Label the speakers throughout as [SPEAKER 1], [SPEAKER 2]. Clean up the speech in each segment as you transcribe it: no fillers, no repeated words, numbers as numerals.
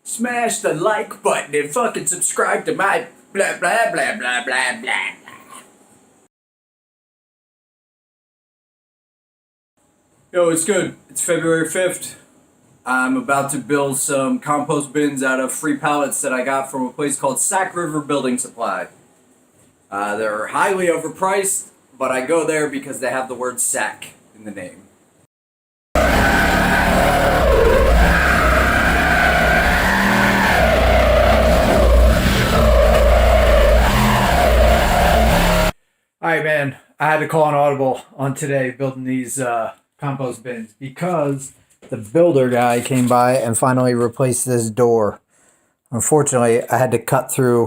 [SPEAKER 1] Smash the like button and fucking subscribe to my blah blah blah blah blah blah. Yo, it's good. It's February 5th. I'm about to build some compost bins out of free pallets that I got from a place called Sac River Building Supply. They're highly overpriced, but I go there because they have the word sack in the name. Alright, man, I had to call an audible on today building these compost bins because the builder guy came by and finally replaced this door. Unfortunately, I had to cut through.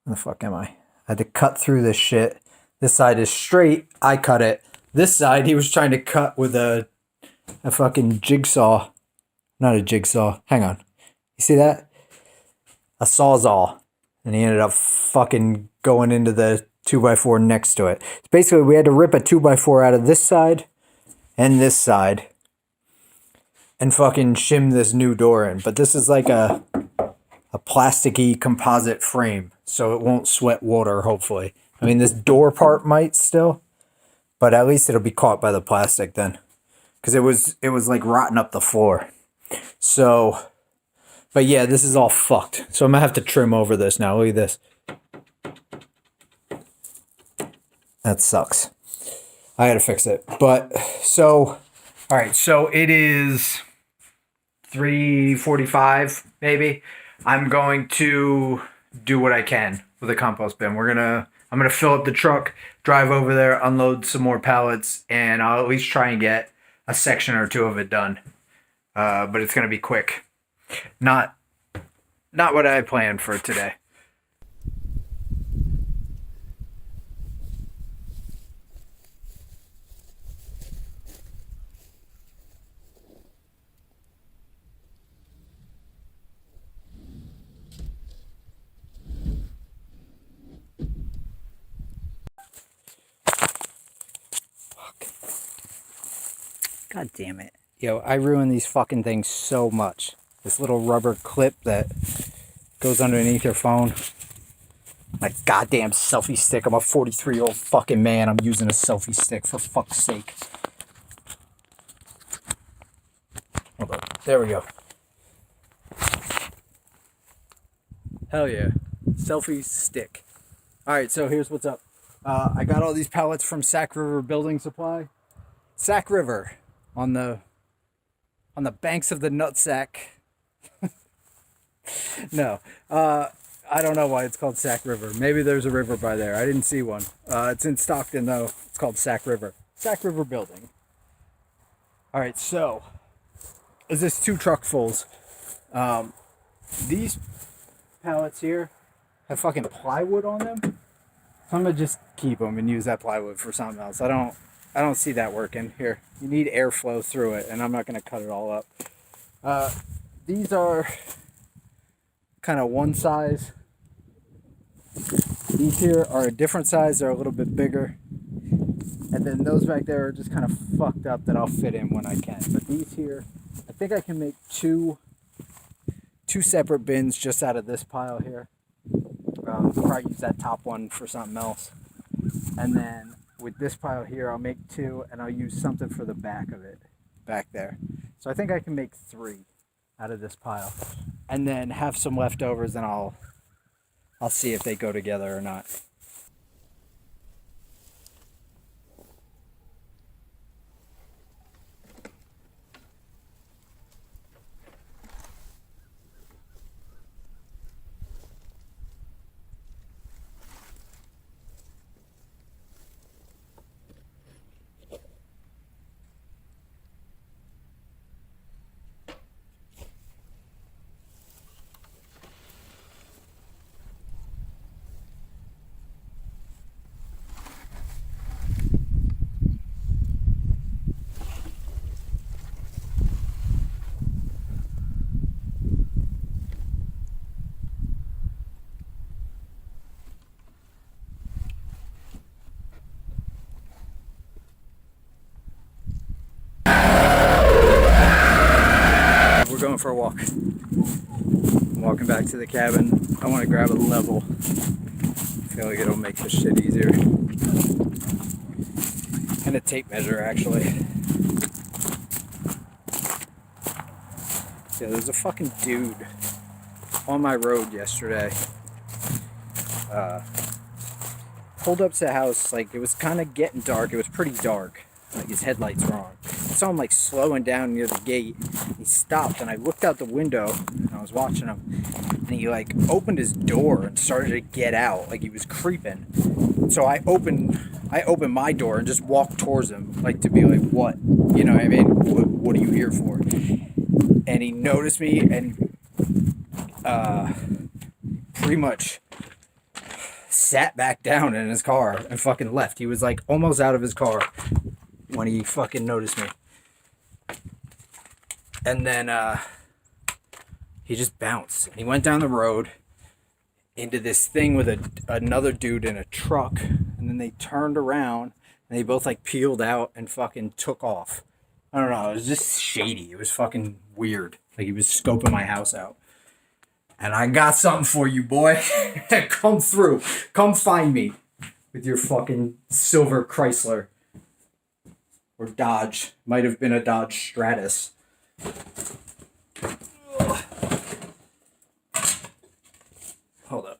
[SPEAKER 1] Where the fuck am I? I had to cut through this shit. This side is straight. I cut it. This side, he was trying to cut with a fucking jigsaw. Not a jigsaw. Hang on. You see that? A sawzall. And he ended up fucking going into the 2x4 next to it. Basically, we had to rip a 2x4 out of this side and this side and fucking shim this new door in. But this is like a plasticky composite frame, so it won't sweat water, hopefully. I mean, this door part might still, but at least it'll be caught by the plastic then. Because it was like rotting up the floor. So, but yeah, this is all fucked. So I'm going to have to trim over this now. Look at this. That sucks. I got to fix it. But, so, all right. So it is 3:45 maybe. I'm going to do what I can with a compost bin. I'm going to fill up the truck, drive over there, unload some more pallets, and I'll at least try and get a section or two of it done. But it's going to be quick. Not what I planned for today. God damn it. Yo, I ruin these fucking things so much. This little rubber clip that goes underneath your phone. My goddamn selfie stick. I'm a 43-year-old fucking man. I'm using a selfie stick, for fuck's sake. Hold on. There we go. Hell yeah. Selfie stick. Alright, so here's what's up. I got all these pallets from Sac River Building Supply. Sac River. On the banks of the nutsack. No. I don't know why it's called Sac River. Maybe there's a river by there. I didn't see one. It's in Stockton, though. It's called Sac River. Sac River Building. Alright, so. Is this 2 truckfuls? These pallets here have fucking plywood on them. So I'm going to just keep them and use that plywood for something else. I don't see that working. Here, you need airflow through it, and I'm not going to cut it all up. These are kind of one size. These here are a different size. They're a little bit bigger. And then those back there are just kind of fucked up that I'll fit in when I can. But these here, I think I can make two separate bins just out of this pile here. Probably use that top one for something else. And then with this pile here, I'll make 2, and I'll use something for the back of it, back there. So I think I can make 3 out of this pile, and then have some leftovers, and I'll see if they go together or not. going for a walk. I'm walking back to the cabin. I want to grab a level. I feel like it'll make this shit easier. And a tape measure, actually. Yeah, there's a fucking dude on my road yesterday. Pulled up to the house, like, it was kind of getting dark. It was pretty dark. Like, his headlights were on. I saw him, like, slowing down near the gate. He stopped, and I looked out the window, and I was watching him. And he, like, opened his door and started to get out, like he was creeping. So I opened my door and just walked towards him, like, to be like, what? You know what I mean? What are you here for? And he noticed me and pretty much sat back down in his car and fucking left. He was, like, almost out of his car when he fucking noticed me. And then he just bounced. And he went down the road into this thing with another dude in a truck. And then they turned around and they both, like, peeled out and fucking took off. I don't know. It was just shady. It was fucking weird. Like, he was scoping my house out. And I got something for you, boy. Come through. Come find me with your fucking silver Chrysler. Or Dodge. Might have been a Dodge Stratus. Hold up.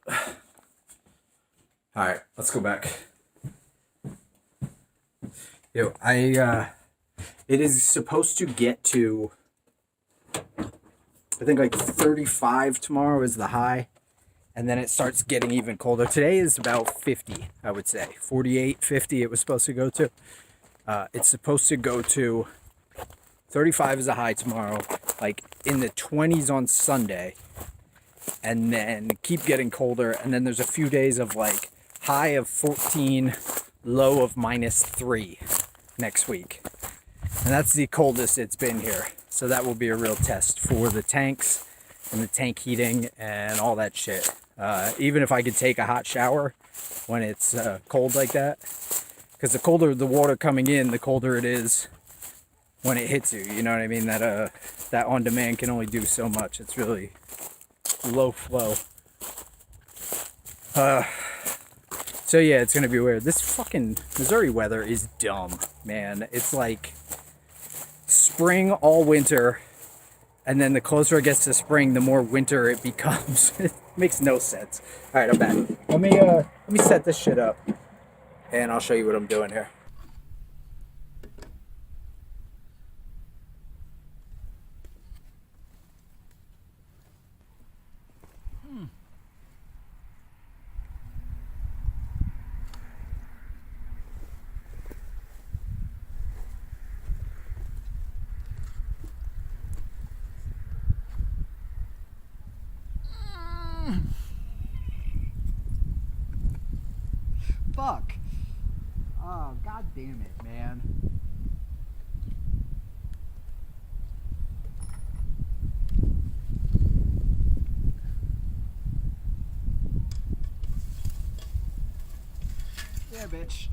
[SPEAKER 1] Alright, let's go back. Yo, it is supposed to get to, I think, like 35 tomorrow is the high. And then it starts getting even colder. Today is about 50, I would say. 48, 50 it was supposed to go to. It's supposed to go to 35 is a high tomorrow, like in the 20s on Sunday, and then keep getting colder. And then there's a few days of, like, high of 14, low of -3 next week. And that's the coldest it's been here. So that will be a real test for the tanks and the tank heating and all that shit. Even if I could take a hot shower when it's cold like that. Because the colder the water coming in, the colder it is when it hits you. You know what I mean? That on demand can only do so much. It's really low flow. So yeah, it's gonna be weird. This fucking Missouri weather is dumb, man. It's like spring all winter, and then the closer it gets to spring, the more winter it becomes. It makes no sense. All right, I'm back. Let me set this shit up, and I'll show you what I'm doing here. Fuck. Oh, god damn it, man. Yeah, bitch.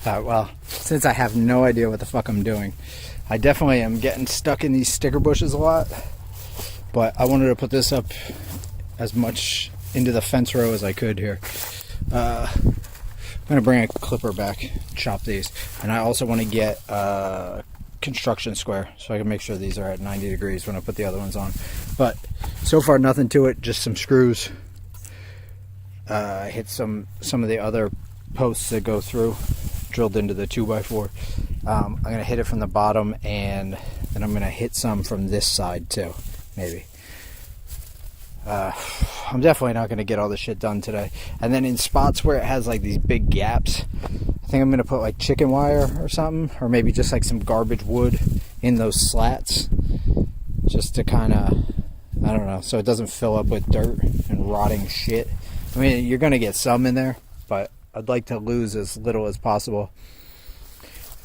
[SPEAKER 1] Well, since I have no idea what the fuck I'm doing, I definitely am getting stuck in these sticker bushes a lot. But I wanted to put this up as much into the fence row as I could here. I'm going to bring a clipper back, chop these. And I also want to get a construction square so I can make sure these are at 90 degrees when I put the other ones on. But so far nothing to it, just some screws. I hit some of the other posts that go through, drilled into the 2x4. I'm going to hit it from the bottom, and then I'm going to hit some from this side too, maybe. I'm definitely not going to get all this shit done today. And then in spots where it has like these big gaps, I think I'm going to put like chicken wire or something, or maybe just like some garbage wood in those slats, just to kind of, I don't know, so it doesn't fill up with dirt and rotting shit. I mean, you're going to get some in there, but I'd like to lose as little as possible.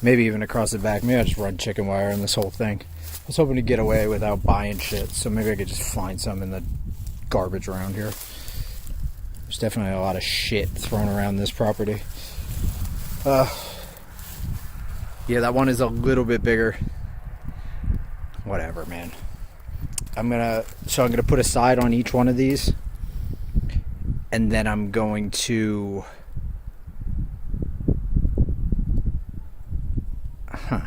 [SPEAKER 1] Maybe even across the back. Maybe I'll just run chicken wire in this whole thing. I was hoping to get away without buying shit, so maybe I could just find some in the garbage around here. There's definitely a lot of shit thrown around this property. Yeah, that one is a little bit bigger. Whatever, man. I'm gonna put a side on each one of these, and then I'm going to I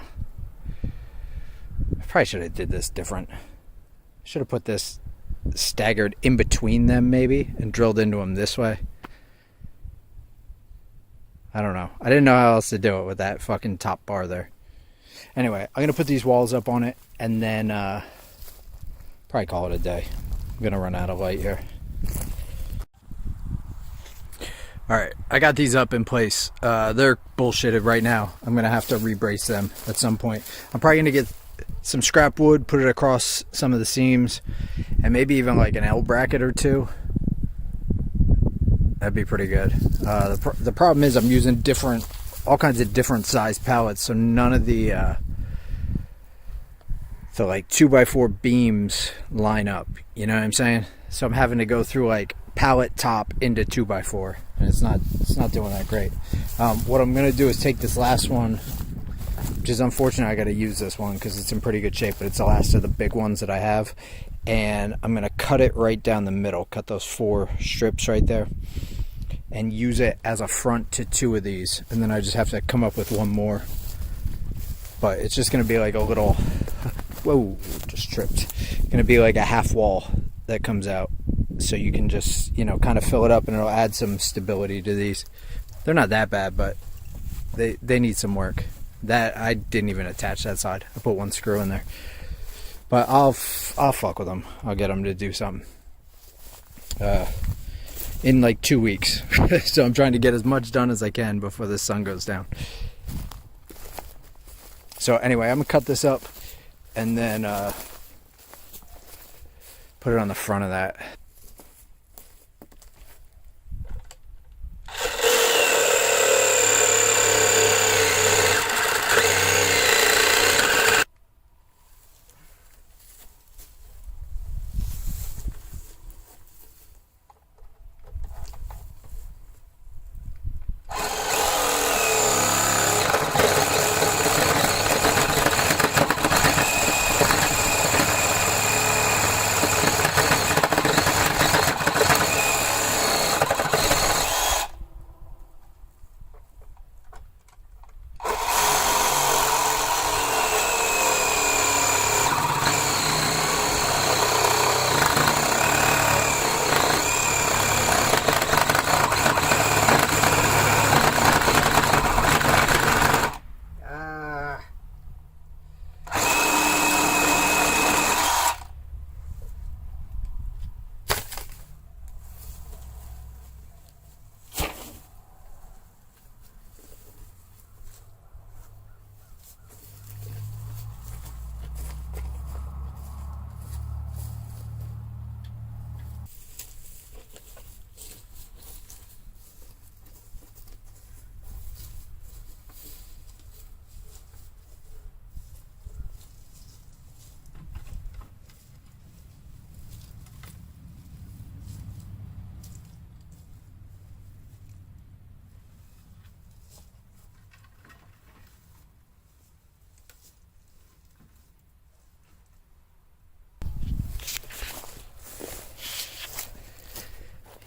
[SPEAKER 1] probably should have did this different. Should have put this staggered in between them maybe and drilled into them this way. I don't know. I didn't know how else to do it with that fucking top bar there. Anyway, I'm gonna put these walls up on it and then probably call it a day. I'm gonna run out of light here. Alright, I got these up in place. They're bullshitted right now. I'm gonna have to re-brace them at some point. I'm probably gonna get some scrap wood, put it across some of the seams, and maybe even like an L bracket or two. That'd be pretty good. The problem is I'm using all kinds of different size pallets, so none of the like 2x4 beams line up. You know what I'm saying? So I'm having to go through like pallet top into 2x4, and it's not doing that great. What I'm gonna do is take this last one, which is unfortunate. I got to use this one because it's in pretty good shape, but it's the last of the big ones that I have, and I'm gonna cut it right down the middle, cut those 4 strips right there, and use it as a front to 2 of these, and then I just have to come up with one more. But it's just gonna be like a little, whoa, just tripped. Gonna be like a half wall that comes out, so you can just, you know, kind of fill it up, and it'll add some stability to these. They're not that bad, but they need some work. That I didn't even attach that side. I put 1 screw in there, but I'll fuck with them. I'll get them to do something in like 2 weeks. So I'm trying to get as much done as I can before the sun goes down. So anyway, I'm gonna cut this up and then put it on the front of that.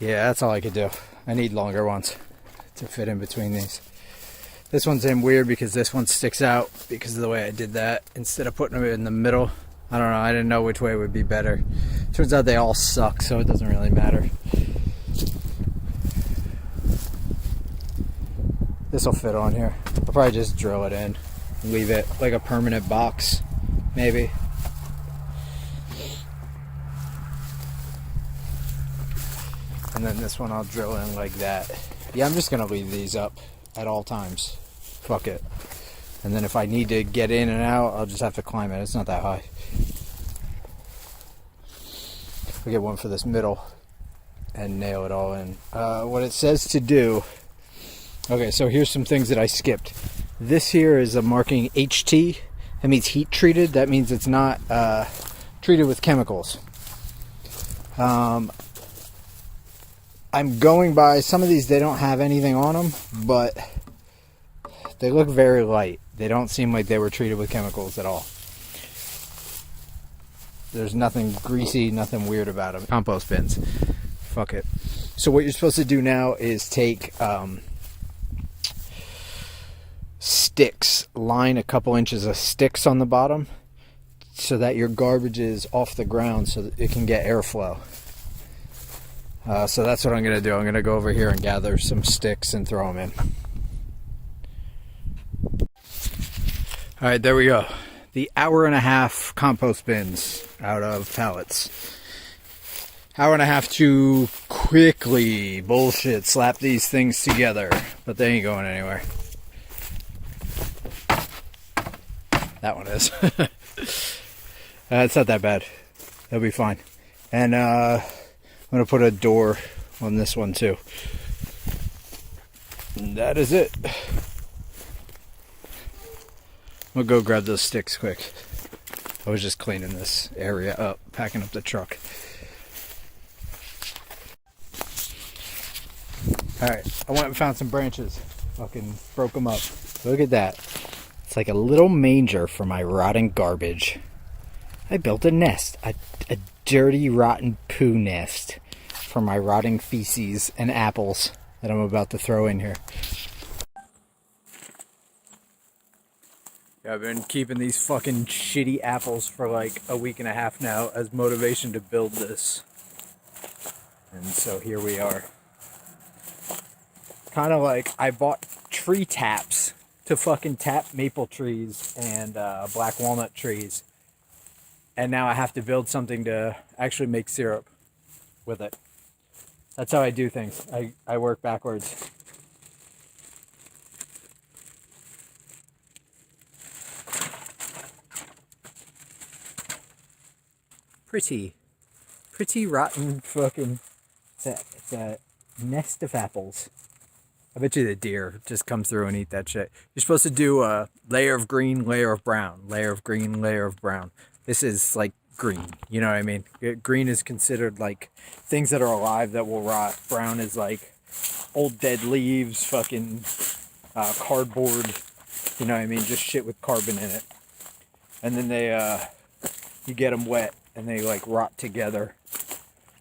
[SPEAKER 1] Yeah, that's all I could do. I need longer ones to fit in between these. This one's in weird because this one sticks out because of the way I did that. Instead of putting them in the middle, I don't know, I didn't know which way would be better. Turns out they all suck, so it doesn't really matter. This will fit on here. I'll probably just drill it in. Leave it like a permanent box, maybe. And then this one I'll drill in like that. Yeah, I'm just gonna leave these up at all times. Fuck it. And then if I need to get in and out, I'll just have to climb it. It's not that high. I'll get one for this middle and nail it all in. What it says to do. Okay, so here's some things that I skipped. This here is a marking HT. That means heat treated. That means it's not treated with chemicals. I'm going by, some of these, they don't have anything on them, but they look very light. They don't seem like they were treated with chemicals at all. There's nothing greasy, nothing weird about them. Compost bins. Fuck it. So what you're supposed to do now is take sticks, line a couple inches of sticks on the bottom so that your garbage is off the ground so that it can get airflow. So that's what I'm going to do. I'm going to go over here and gather some sticks and throw them in. Alright, there we go. The 1.5-hour compost bins out of Pallets. 1.5 hours to quickly bullshit slap these things together, but they ain't going anywhere. That one is. It's not that bad. That'll be fine. And I'm going to put a door on this one too. And that is it. I'm going to go grab those sticks quick. I was just cleaning this area up, packing up the truck. Alright, I went and found some branches. Fucking broke them up. Look at that. It's like a little manger for my rotting garbage. I built a nest. A dirty, rotten poo nest for my rotting feces and apples that I'm about to throw in here. Yeah, I've been keeping these fucking shitty apples for like a week and a half now as motivation to build this. And so here we are. Kind of like I bought tree taps to fucking tap maple trees and black walnut trees. And now I have to build something to actually make syrup with it. That's how I do things. I work backwards. Pretty rotten fucking, it's a nest of apples. I bet you the deer just come through and eat that shit. You're supposed to do a layer of green, layer of brown, layer of green, layer of brown. This is like green, you know what I mean? Green is considered like things that are alive that will rot. Brown is like old dead leaves, fucking cardboard, you know what I mean? Just shit with carbon in it. And then you get them wet and they like rot together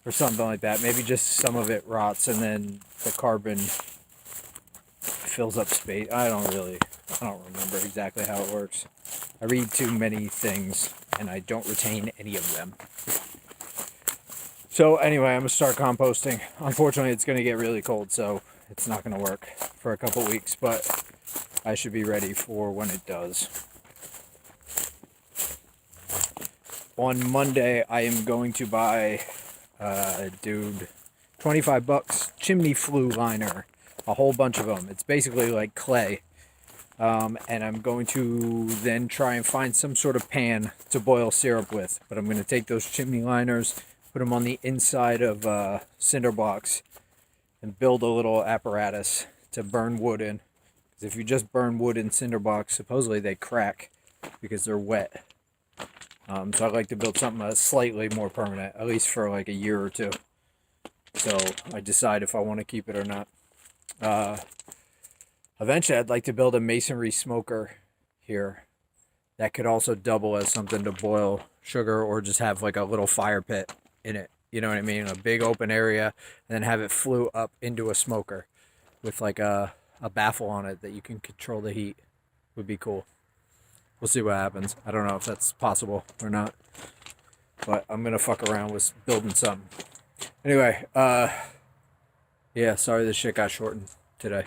[SPEAKER 1] or something like that. Maybe just some of it rots and then the carbon fills up space. I don't remember exactly how it works. I read too many things and I don't retain any of them. So anyway, I'm gonna start composting. Unfortunately, it's gonna get really cold, so it's not gonna work for a couple weeks, but I should be ready for when it does. On Monday, I am going to buy, $25 chimney flue liner. A whole bunch of them. It's basically like clay. And I'm going to then try and find some sort of pan to boil syrup with. But I'm going to take those chimney liners, put them on the inside of cinder blocks, and build a little apparatus to burn wood in. Because if you just burn wood in cinder blocks, supposedly they crack because they're wet. So I'd like to build something slightly more permanent, at least for like a year or two. So I decide if I want to keep it or not. Eventually I'd like to build a masonry smoker here that could also double as something to boil sugar or just have like a little fire pit in it, You know what I mean? A big open area, and then have it flue up into a smoker with like a baffle on it that you can control the heat. Would be cool. We'll see what happens. I don't know if that's possible or not, but I'm gonna fuck around with building something. Anyway, yeah, sorry this shit got shortened today,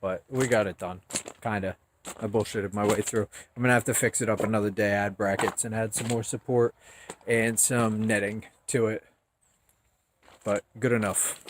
[SPEAKER 1] but we got it done. Kinda. I bullshitted my way through. I'm gonna have to fix it up another day, add brackets and add some more support and some netting to it. But good enough.